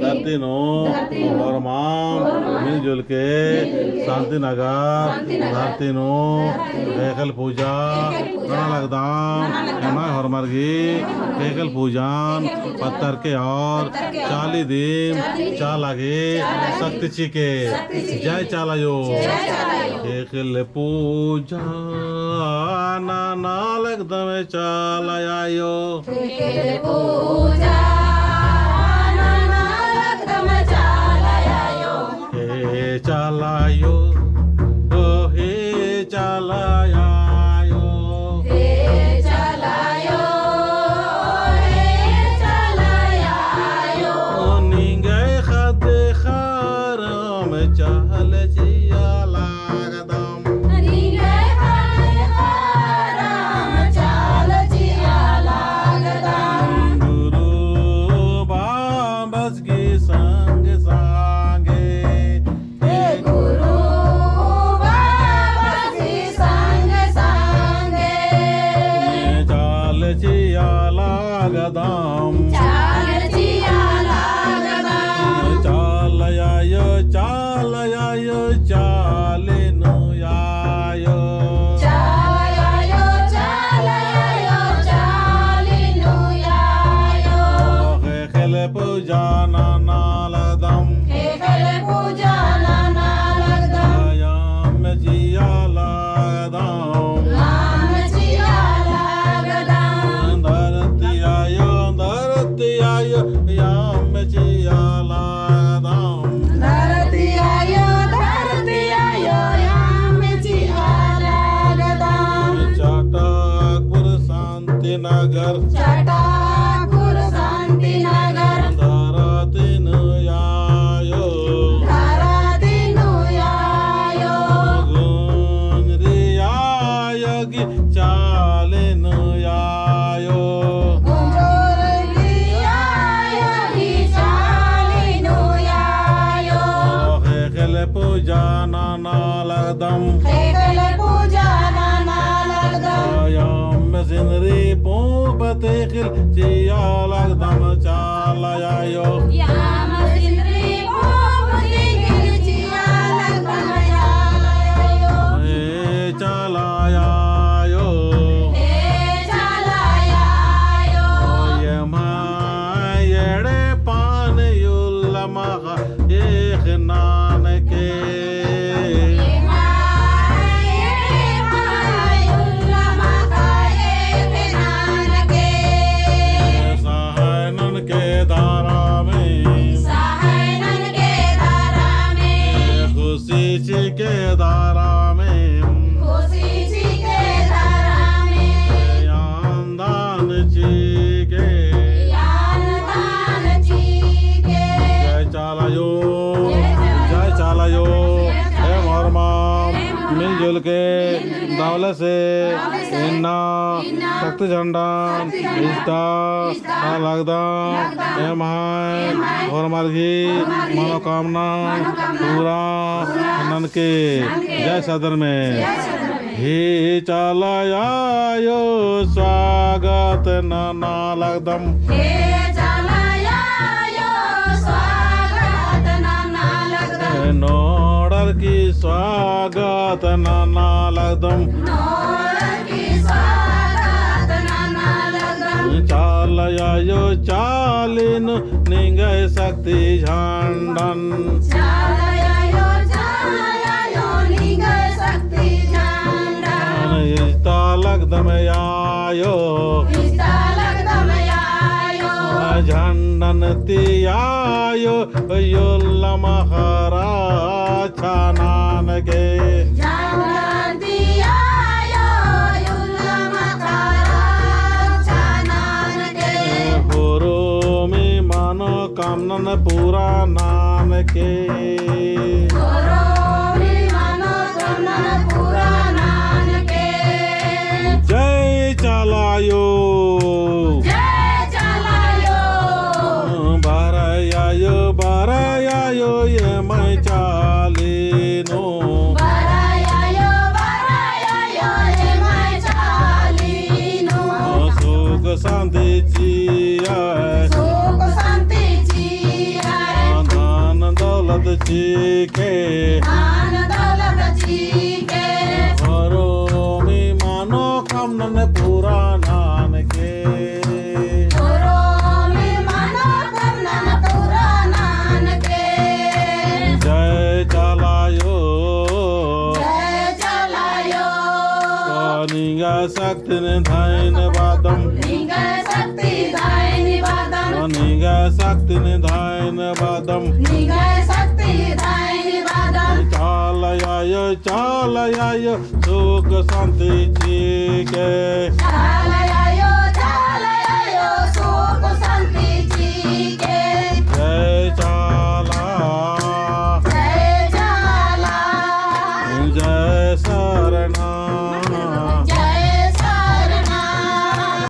धरती और माम मिलजुल के शांति नगर धरती एकल पूजा लगदाम हरमर्गी एकल पूजन पत्थर के और 40 दिन चालागे शक्ति चिके जय चालायो एकल पूजा ना लगदम चालायो चालायो ओ हे चालायो हे चालायो हे चालायो निंगे खद खरम चाल जिया लागदम निंगे खद खरम चाल जिया लागदम गुरु बाबस की संग संगे लागदाम चालयायो चालयायो चालेनो यायो चालयायो चालयायो चालेनो यायो खेले पूजा नालदम खेले पूजा नालदम याम जिया लागदाम धरती नगर चटाकुर शांतिनगर धरतीनु यायो धरतीनु यायो गुंजरियायगी चालेनु यायो गुंजोरियायो ही चालिनु यायो खेले पूजा नालगदम खेल पूजा नालगदम यम सिंदरी पोपते खिल चियालगदम चालयायो याम सिंदरी भूपति गिरजिया लगदम यायो हे चालयायो हे चालायायो यमायड़े पान युल्लमख एक नान के सहनन के धारा में खुशी ची के धारा में यानदान ची के जय चालायो हे मोरमा मिलजुल के दौलत से इन्ना शक्ति झंडा इस्ता लगदम हे महाय और मार्गी मनोकामना पूरा नन के जय सदर में ही चालायो स्वागत नाना लगदम नोडर की स्वागत नाना लगदम चालयायो चालिन निंगय शक्ति झंडन इस्ता लगदम यायो झंडन तियायो युल्लमखरा छानान के होरोमी मानो कामनन पूरा नाम के जय चालायो बारायायो ये मैं चालिनो सुख शांति जिया धन दौलत जी के हरोमी मानो कामनन पूरा नान के जय चालायो निगा शक्ति निधान वादम निगा शक्ति निधान वादम चालयायो सुख शांति जी के चालयायो सुख शांति जी के